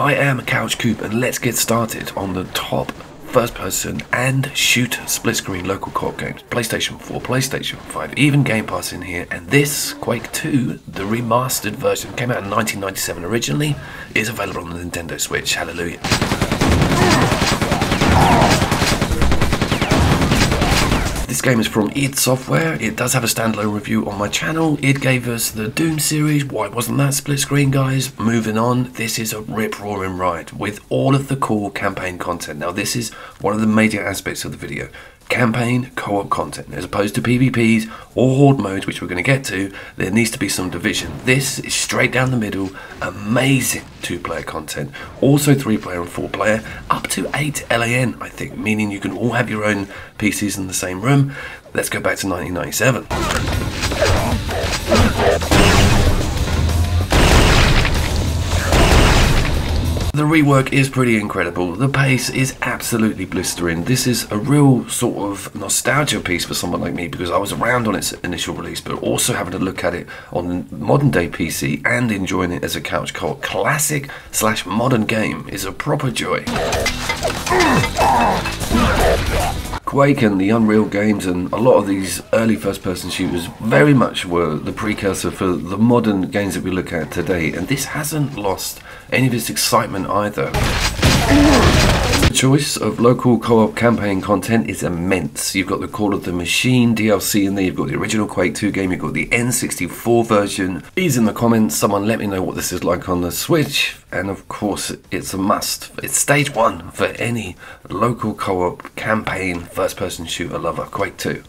I am Couch Coop, and let's get started on the top first person and shooter split screen local co-op games. PlayStation 4, PlayStation 5, even Game Pass in here, and this, Quake 2, the remastered version, came out in 1997 originally, is available on the Nintendo Switch. Hallelujah. This game is from id Software. It does have a standalone review on my channel. It gave us the Doom series. Why wasn't that split screen, guys? Moving on, this is a rip-roaring ride with all of the cool campaign content. Now, this is one of the major aspects of the video. Campaign co-op content, as opposed to PvPs or horde modes, which we're going to get to. There needs to be some division. This is straight down the middle, amazing 2-player content, also 3-player and 4-player, up to 8 LAN, I think, meaning you can all have your own PCs in the same room. Let's go back to 1997. The rework is pretty incredible. The pace is absolutely blistering. This is a real sort of nostalgia piece for someone like me, because I was around on its initial release, but also having a look at it on the modern day PC and enjoying it as a couch co-op classic / modern game is a proper joy. Quake and the Unreal games and a lot of these early first-person shooters very much were the precursor for the modern games that we look at today, and this hasn't lost any of its excitement either. The choice of local co-op campaign content is immense. You've got the Call of the Machine DLC in there, you've got the original Quake 2 game, you've got the N64 version. Please in the comments, someone let me know what this is like on the Switch, and of course it's a must. It's stage 1 for any local co-op campaign first-person shooter lover, Quake 2.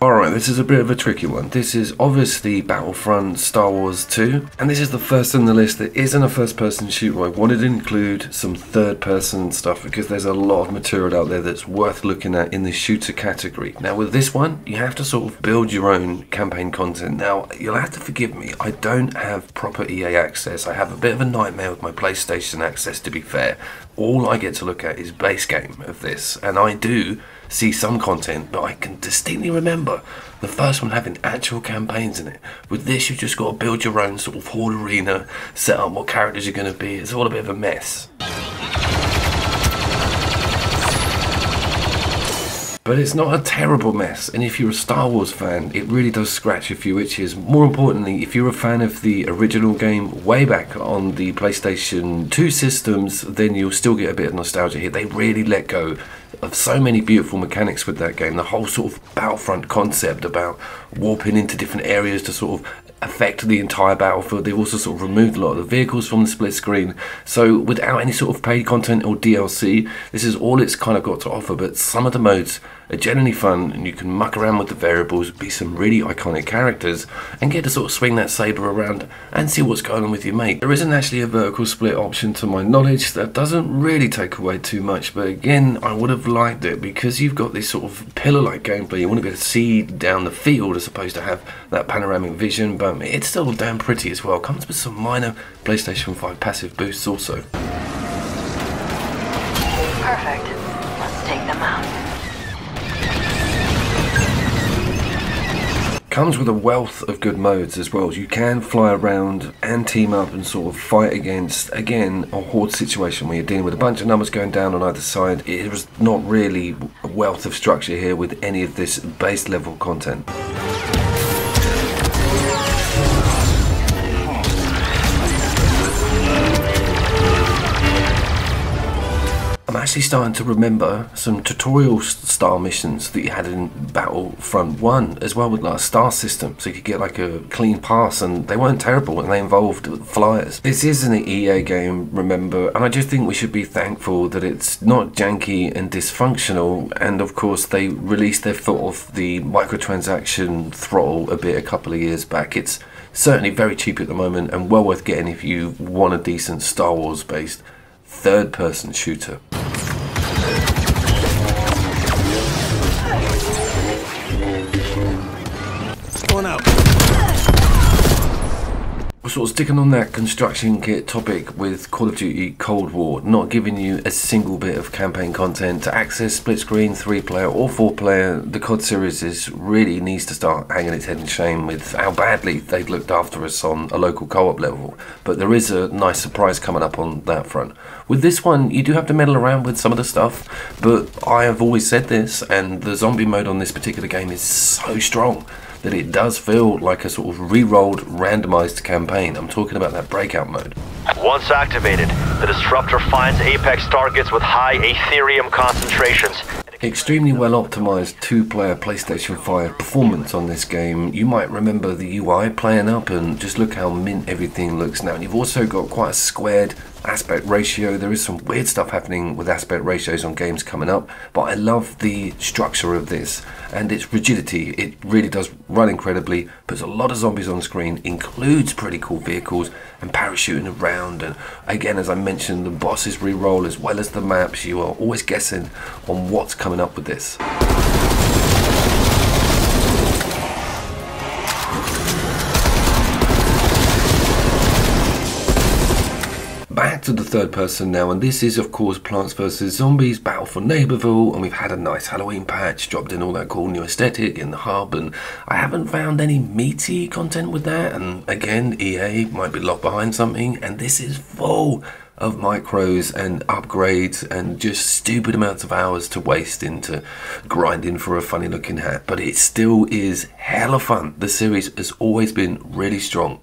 Alright, this is a bit of a tricky one. This is obviously Battlefront Star Wars 2, and this is the first on the list that isn't a first-person shooter. I wanted to include some third-person stuff because there's a lot of material out there that's worth looking at in the shooter category. Now with this one, you have to sort of build your own campaign content. Now, you'll have to forgive me, I don't have proper EA access. I have a bit of a nightmare with my PlayStation access, to be fair. All I get to look at is base game of this, and I do see some content, but I can distinctly remember the first one having actual campaigns in it. With this, you've just got to build your own sort of horde arena, set up what characters you're going to be. It's all a bit of a mess. But it's not a terrible mess, and if you're a Star Wars fan, it really does scratch a few itches. More importantly, if you're a fan of the original game way back on the PlayStation 2 systems, then you'll still get a bit of nostalgia here. They really let go of so many beautiful mechanics with that game. The whole sort of Battlefront concept about warping into different areas to sort of affect the entire battlefield. They've also sort of removed a lot of the vehicles from the split screen, so without any sort of paid content or DLC, this is all it's kind of got to offer. But some of the modes are genuinely fun, and you can muck around with the variables, be some really iconic characters, and get to sort of swing that saber around and see what's going on with your mate. There isn't actually a vertical split option to my knowledge. That doesn't really take away too much, but again, I would have liked it because you've got this sort of pillar-like gameplay. You want to be able to see down the field as opposed to have that panoramic vision, but it's still damn pretty as well. Comes with some minor PlayStation 5 passive boosts also. Perfect. Let's take them out. Comes with a wealth of good modes as well. You can fly around and team up and sort of fight against, again, a horde situation where you're dealing with a bunch of numbers going down on either side. It was not really a wealth of structure here with any of this base level content. I'm actually starting to remember some tutorial style missions that you had in Battlefront 1 as well, with like a star system, so you could get like a clean pass, and they weren't terrible and they involved flyers. This is an EA game, remember, and I just think we should be thankful that it's not janky and dysfunctional. And of course they released their foot off the microtransaction throttle a bit a couple of years back. It's certainly very cheap at the moment and well worth getting if you want a decent Star Wars based third-person shooter. sort of sticking on that construction kit topic with Call of Duty Cold War, not giving you a single bit of campaign content to access split screen, 3-player or 4-player. The COD series really needs to start hanging its head in shame with how badly they've looked after us on a local co-op level. But there is a nice surprise coming up on that front. With this one, you do have to meddle around with some of the stuff, but I have always said this, and the zombie mode on this particular game is so strong that it does feel like a sort of re-rolled, randomized campaign. I'm talking about that breakout mode. Once activated, the disruptor finds apex targets with high Aetherium concentrations. Extremely well optimized 2-player PlayStation 5 performance on this game. You might remember the UI playing up, and just look how mint everything looks now. And you've also got quite a squared aspect ratio. There is some weird stuff happening with aspect ratios on games coming up, but I love the structure of this and its rigidity. It really does run incredibly, puts a lot of zombies on screen, includes pretty cool vehicles and parachuting around, and again, as I mentioned, the bosses re-roll as well as the maps. You are always guessing on what's coming up with this. Back to the third person now, and this is of course Plants vs Zombies Battle for Neighborville, and we've had a nice Halloween patch, dropped in all that cool new aesthetic in the hub, and I haven't found any meaty content with that, and again, EA might be locked behind something, and this is full of micros and upgrades and just stupid amounts of hours to waste into grinding for a funny looking hat, but it still is hella fun. The series has always been really strong.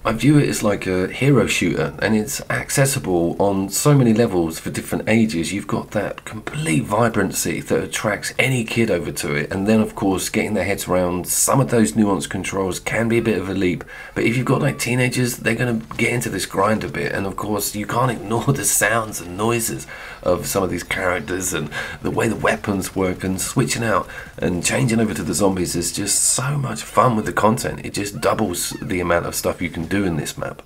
I view it as like a hero shooter, and it's accessible on so many levels for different ages. You've got that complete vibrancy that attracts any kid over to it, and then of course getting their heads around some of those nuanced controls can be a bit of a leap. But if you've got like teenagers, they're going to get into this grind a bit, and of course you can't ignore the sounds and noises of some of these characters and the way the weapons work, and switching out and changing over to the zombies is just so much fun with the content. It just doubles the amount of stuff you can do in this map.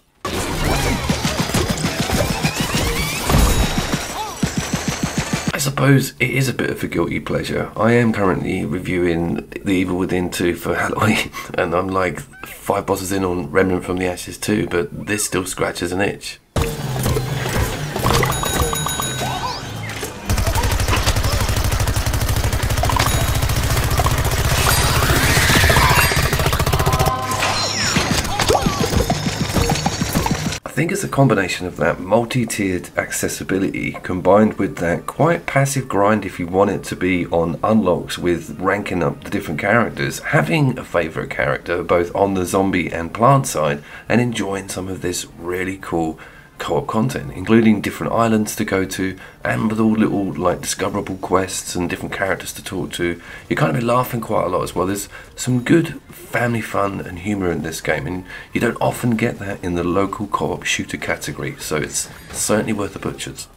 I suppose it is a bit of a guilty pleasure. I am currently reviewing The Evil Within 2 for Halloween, and I'm like 5 bosses in on Remnant from the Ashes 2, but this still scratches an itch. I think it's a combination of that multi-tiered accessibility combined with that quite passive grind if you want it to be on unlocks with ranking up the different characters, having a favourite character both on the zombie and plant side, and enjoying some of this really cool co-op content, including different islands to go to, and with all little like discoverable quests and different characters to talk to. You're kind of be laughing quite a lot as well. There's some good family fun and humour in this game, and you don't often get that in the local co-op shooter category, so it's certainly worth the butchers.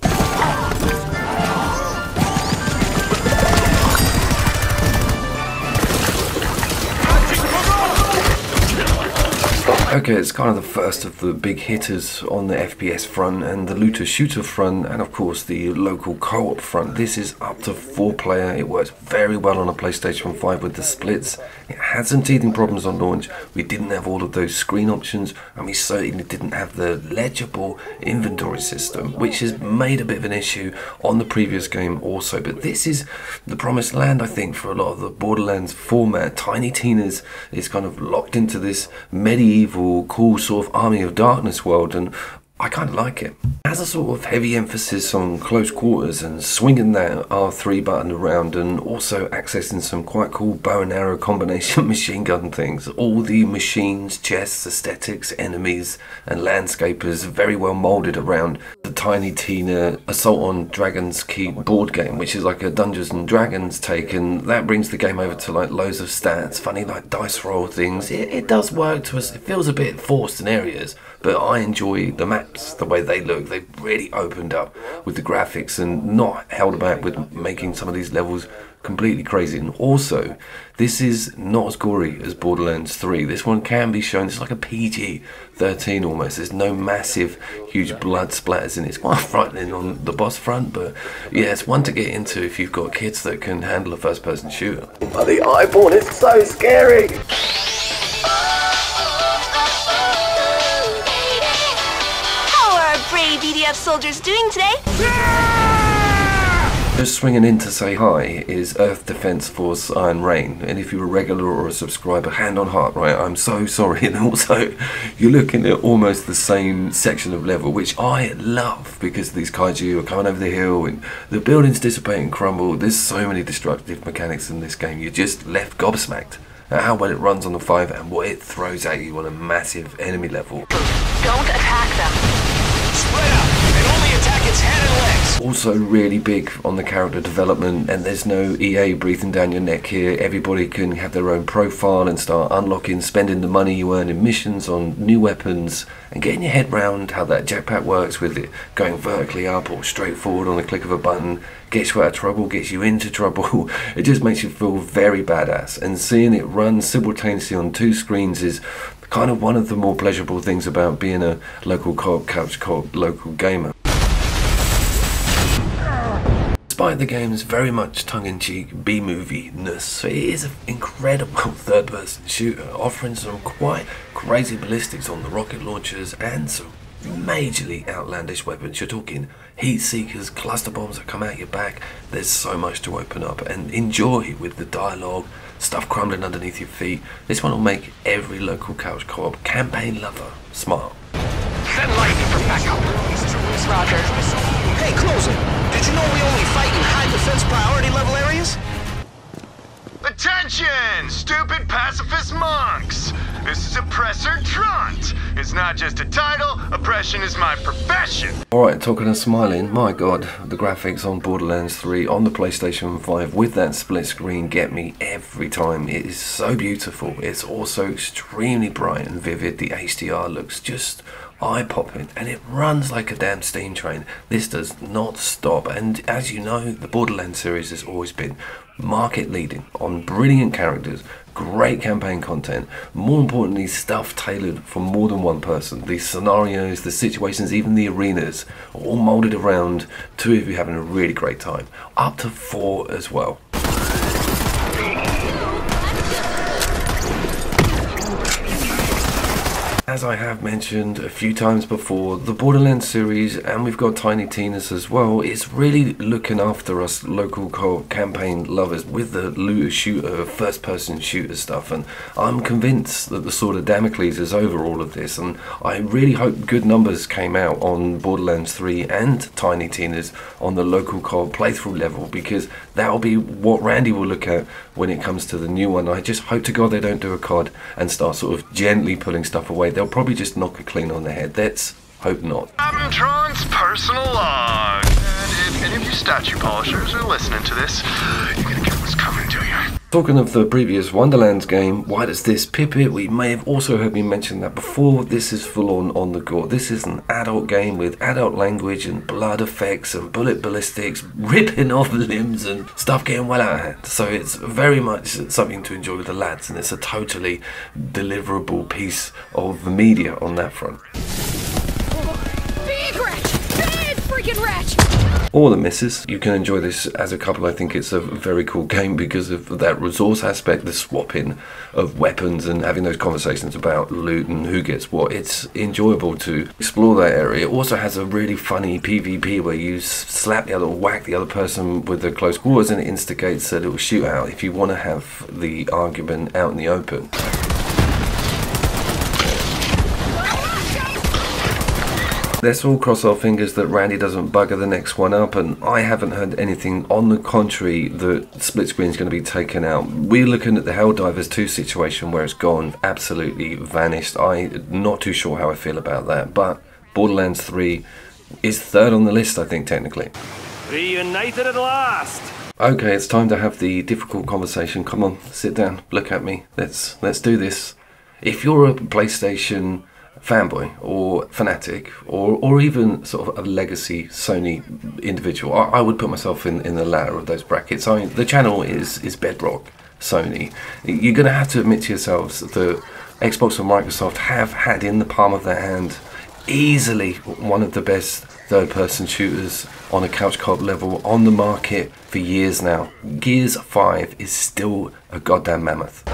Okay, it's kind of the first of the big hitters on the FPS front and the looter shooter front, and of course the local co-op front. This is up to 4-player. It works very well on a PlayStation 5 with the splits. It had some teething problems on launch. We didn't have all of those screen options, and we certainly didn't have the legible inventory system, which has made a bit of an issue on the previous game also. But this is the promised land, I think, for a lot of the Borderlands format. Tiny Tina's is kind of locked into this medieval cool sort of Army of Darkness world, and I kind of like it. It has a sort of heavy emphasis on close quarters and swinging that R3 button around, and also accessing some quite cool bow and arrow combination machine gun things. All the machines, chests, aesthetics, enemies and landscapers very well moulded around the Tiny Tina Assault on Dragon's Keep board game, which is like a Dungeons and Dragons take, and that brings the game over to like loads of stats, funny like dice roll things. It does work to us. It feels a bit forced in areas, but I enjoy the maps, the way they look. They've really opened up with the graphics and not held back with making some of these levels completely crazy. And also, this is not as gory as Borderlands 3. This one can be shown, it's like a PG-13 almost. There's no massive, huge blood splatters in it. It's quite frightening on the boss front, but yeah, it's one to get into if you've got kids that can handle a first-person shooter. But the eyeball is so scary! How are our brave EDF soldiers doing today? Just swinging in to say hi is Earth Defense Force Iron Rain, and if you're a regular or a subscriber, hand on heart, right, I'm so sorry. And also, you're looking at almost the same section of level, which I love, because these kaiju are coming over the hill and the buildings dissipate and crumble. There's so many destructive mechanics in this game, you're just left gobsmacked at how well it runs on the 5 and what it throws at you on a massive enemy level. Don't attack them. Spread out and only attack its head and legs. Also really big on the character development, and there's no EA breathing down your neck here. Everybody can have their own profile and start unlocking, spending the money you earn in missions on new weapons and getting your head round how that jetpack works, with it going vertically up or straight forward on the click of a button. Gets you out of trouble, gets you into trouble. It just makes you feel very badass, and seeing it run simultaneously on 2 screens is kind of one of the more pleasurable things about being a local co-op, couch co-op, local gamer. Despite the game's very much tongue-in-cheek B-movie-ness, it is an incredible third-person shooter, offering some quite crazy ballistics on the rocket launchers and some majorly outlandish weapons. You're talking heat seekers, cluster bombs that come out your back. There's so much to open up and enjoy with the dialogue, stuff crumbling underneath your feet. This one will make every local couch co-op campaign lover smile. Send lightning for backup. Roger. Hey, close it. Did you know we only fight in high defense priority level areas? Attention, stupid pacifist monks! This is Oppressor Trant. It's not just a title, oppression is my profession. Alright, talking of smiling, my god, the graphics on Borderlands 3 on the PlayStation 5 with that split screen get me every time. It is so beautiful. It's also extremely bright and vivid. The HDR looks just eye-popping, and it runs like a damn steam train. This does not stop, and as you know, the Borderlands series has always been market leading on brilliant characters, great campaign content, more importantly stuff tailored for more than one person. The scenarios, the situations, even the arenas are all molded around 2 of you having a really great time, up to 4 as well. As I have mentioned a few times before, the Borderlands series, and we've got Tiny Tina's as well, is really looking after us local co-op campaign lovers with the looter shooter, first person shooter stuff, and I'm convinced that the sword of Damocles is over all of this, and I really hope good numbers came out on Borderlands 3 and Tiny Tina's on the local co-op playthrough level, because that'll be what Randy will look at when it comes to the new one. I just hope to God they don't do a COD and start sort of gently pulling stuff away. They'll probably just knock it clean on the head. Let's hope not. I'm Tron's personal log. And if any of you statue polishers are listening to this, you're gonna get what's coming to you. Talking of the previous Wonderlands game, why does this pip it? We may have also heard me mention that before. This is full on the gore. This is an adult game with adult language and blood effects and bullet ballistics, ripping off limbs and stuff getting well out of hand. So it's very much something to enjoy with the lads, and it's a totally deliverable piece of media on that front. Big wretch! Big freaking wretch! Or the misses. You can enjoy this as a couple. I think it's a very cool game because of that resource aspect, the swapping of weapons and having those conversations about loot and who gets what. It's enjoyable to explore that area. It also has a really funny PvP where you slap the other, whack the other person with the close quarters, and it instigates a little shootout if you want to have the argument out in the open. Let's all cross our fingers that Randy doesn't bugger the next one up, and I haven't heard anything on the contrary that split screen is going to be taken out. We're looking at the Helldivers 2 situation where it's gone, absolutely vanished. I'm not too sure how I feel about that, but Borderlands 3 is 3rd on the list, I think, technically. Reunited at last! Okay, it's time to have the difficult conversation. Come on, sit down, look at me. Let's do this. If you're a PlayStation fanboy or fanatic or even sort of a legacy Sony individual, I would put myself in the latter of those brackets. I mean, the channel is bedrock Sony. You're going to have to admit to yourselves that Xbox and Microsoft have had in the palm of their hand easily one of the best third-person shooters on a couch co-op level on the market for years now. Gears 5 is still a goddamn mammoth.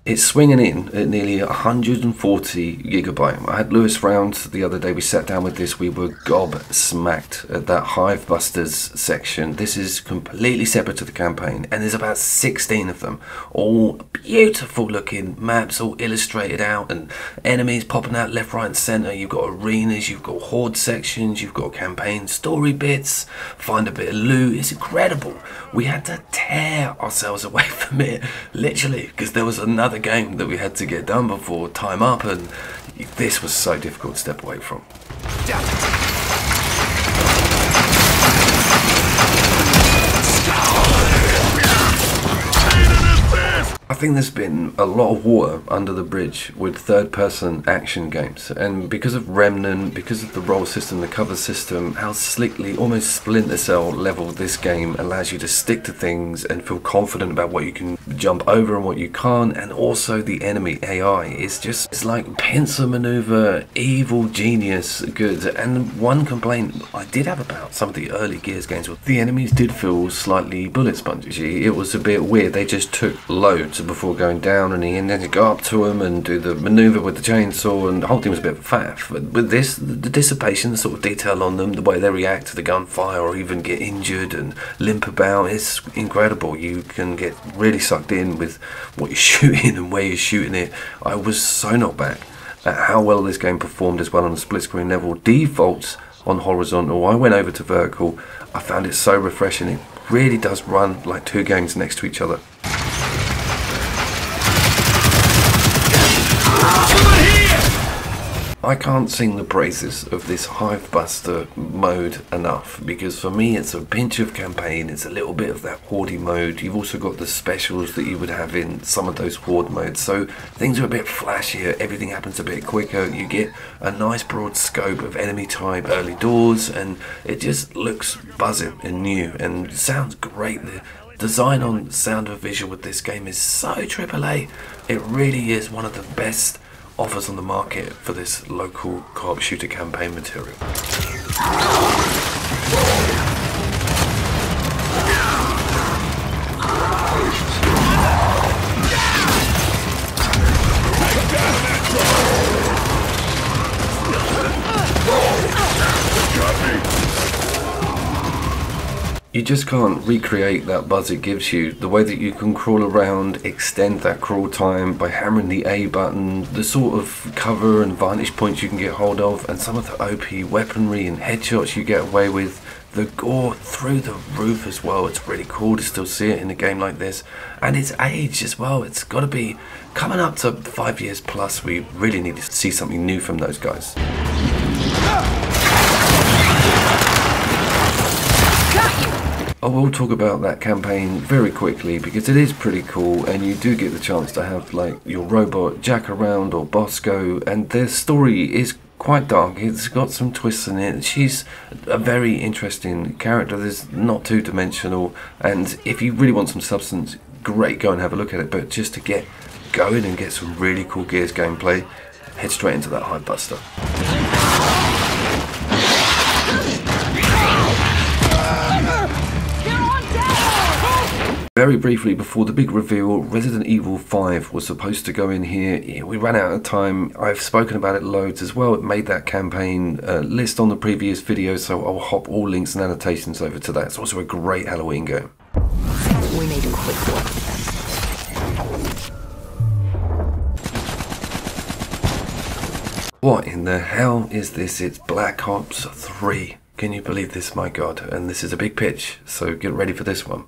It's swinging in at nearly 140 gigabyte. I had Lewis round the other day. We sat down with this. We were gob-smacked at that Hive Busters section. This is completely separate to the campaign, and there's about 16 of them. All beautiful looking maps, all illustrated out, and enemies popping out left, right, and centre. You've got arenas, you've got horde sections, you've got campaign story bits, find a bit of loot. It's incredible. We had to tear ourselves away from it, literally, because there was another game that we had to get done before time up, and this was so difficult to step away from. I think there's been a lot of water under the bridge with third-person action games, and because of Remnant, because of the role system, the cover system, how slickly, almost Splinter Cell level this game allows you to stick to things and feel confident about what you can jump over and what you can't, and also the enemy AI is just, it's like pincer maneuver, evil genius good. And one complaint I did have about some of the early Gears games was the enemies did feel slightly bullet spongy. It was a bit weird. They just took loads before going down, and then you go up to them and do the maneuver with the chainsaw, and the whole thing was a bit of a faff. But with this, the dissipation, the sort of detail on them, the way they react to the gunfire or even get injured and limp about, is incredible. You can get really sucked in with what you're shooting and where you're shooting it. I was so knocked back at how well this game performed as well on the split screen level. Defaults on horizontal, I went over to vertical. I found it so refreshing. It really does run like two games next to each other. I can't sing the praises of this Hive Buster mode enough, because for me it's a pinch of campaign, it's a little bit of that horde mode. You've also got the specials that you would have in some of those horde modes, so things are a bit flashier, everything happens a bit quicker, you get a nice broad scope of enemy type early doors, and it just looks buzzing and new and sounds great. The design on sound and visual with this game is so AAA. It really is one of the best offers on the market for this local co-op shooter campaign material. You just can't recreate that buzz it gives you. The way that you can crawl around, extend that crawl time by hammering the A button, the sort of cover and vantage points you can get hold of, and some of the OP weaponry and headshots you get away with. The gore through the roof as well. It's really cool to still see it in a game like this. And it's aged as well. It's got to be coming up to 5 years plus. We really need to see something new from those guys. I will talk about that campaign very quickly because it is pretty cool, and you do get the chance to have like your robot Jack around or Bosco, and their story is quite dark. It's got some twists in it. She's a very interesting character. There's not two-dimensional, and if you really want some substance, great, go and have a look at it. But just to get going and get some really cool Gears gameplay, head straight into that Hive Buster. Very briefly, before the big reveal, Resident Evil 5 was supposed to go in here. We ran out of time. I've spoken about it loads as well. It made that campaign list on the previous video, so I'll hop all links and annotations over to that. It's also a great Halloween game. We made a quick work of them. What in the hell is this? It's Black Ops 3. Can you believe this? My God. And this is a big pitch, so get ready for this one.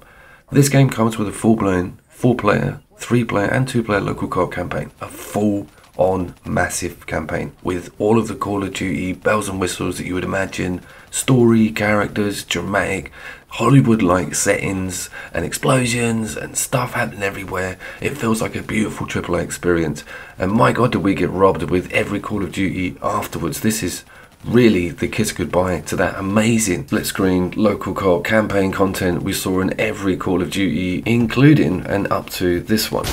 This game comes with a full-blown 4-player, 3-player and 2-player local co-op campaign. A full on massive campaign with all of the Call of Duty bells and whistles that you would imagine, story, characters, dramatic, Hollywood-like settings and explosions and stuff happening everywhere. It feels like a beautiful AAA experience, and my god did we get robbed with every Call of Duty afterwards. This is really the kiss goodbye to that amazing split screen local co-op campaign content we saw in every Call of Duty, including and up to this one.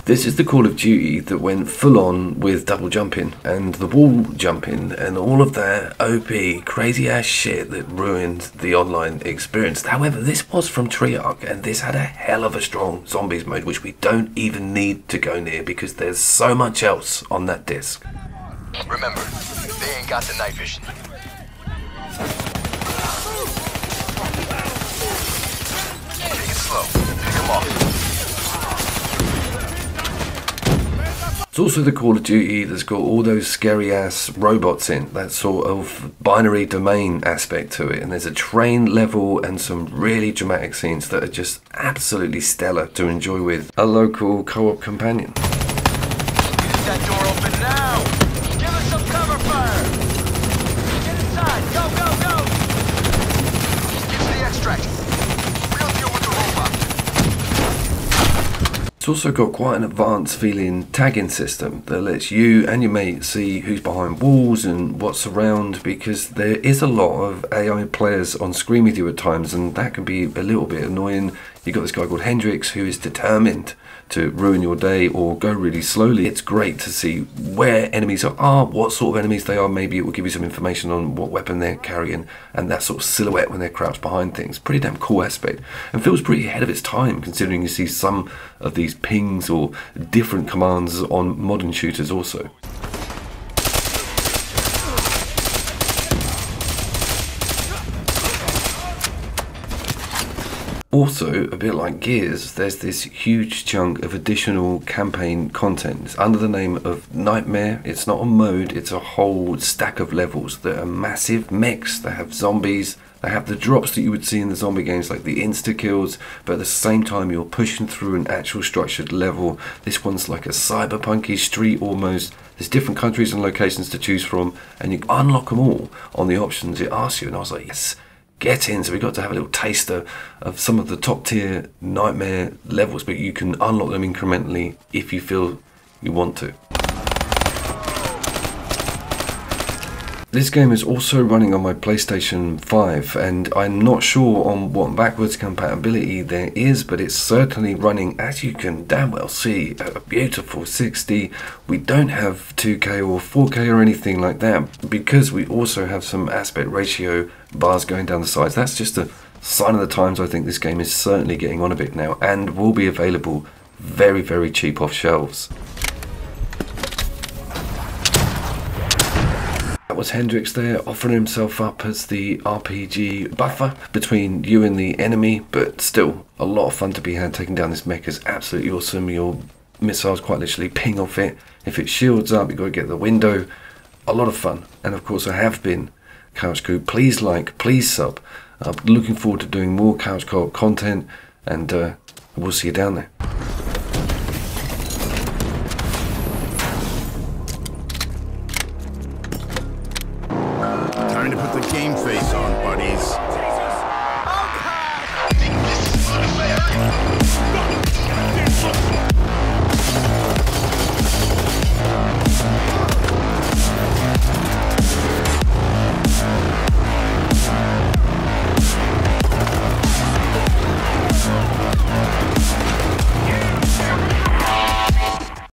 This is the Call of Duty that went full on with double jumping and the wall jumping and all of that OP crazy ass shit that ruined the online experience. However, this was from Treyarch, and this had a hell of a strong zombies mode, which we don't even need to go near because there's so much else on that disc. Remember, they ain't got the night vision. Take it slow. Pick them off. It's also the Call of Duty that's got all those scary ass robots in, that sort of binary domain aspect to it, and there's a train level and some really dramatic scenes that are just absolutely stellar to enjoy with a local co-op companion. Get that door open now! Give us some cover fire! Get inside! Go, go, go! Get to the extract. We'll deal with the robot. It's also got quite an advanced feeling tagging system that lets you and your mate see who's behind walls and what's around, because there is a lot of AI players on screen with you at times, and that can be a little bit annoying. You've got this guy called Hendrix who is determined to ruin your day or go really slowly. It's great to see where enemies are, what sort of enemies they are. Maybe it will give you some information on what weapon they're carrying and that sort of silhouette when they're crouched behind things. Pretty damn cool aspect, and feels pretty ahead of its time considering you see some of these pings or different commands on modern shooters also. Also, a bit like Gears, there's this huge chunk of additional campaign content. It's under the name of Nightmare. It's not a mode, it's a whole stack of levels that are massive mechs. They have zombies, they have the drops that you would see in the zombie games like the insta-kills, but at the same time you're pushing through an actual structured level. This one's like a cyberpunky street almost. There's different countries and locations to choose from, and you unlock them all on the options it asks you, and I was like, yes. Get in. So we got to have a little taster of some of the top tier Nightmare levels, but you can unlock them incrementally if you feel you want to. This game is also running on my PlayStation 5, and I'm not sure on what backwards compatibility there is, but it's certainly running, as you can damn well see, at a beautiful 60. We don't have 2K or 4K or anything like that, because we also have some aspect ratio bars going down the sides. That's just a sign of the times. I think this game is certainly getting on a bit now, and will be available very, very cheap off shelves. That was Hendrix there, offering himself up as the RPG buffer between you and the enemy, but still a lot of fun to be had. Taking down this mech is absolutely awesome. Your missiles quite literally ping off it. If it shields up, you've got to get the window. A lot of fun. And of course, I have been Couch Crew. Please like, please sub. I'm looking forward to doing more Couch Co-op content, and we'll see you down there. Time to put the game face on, buddies.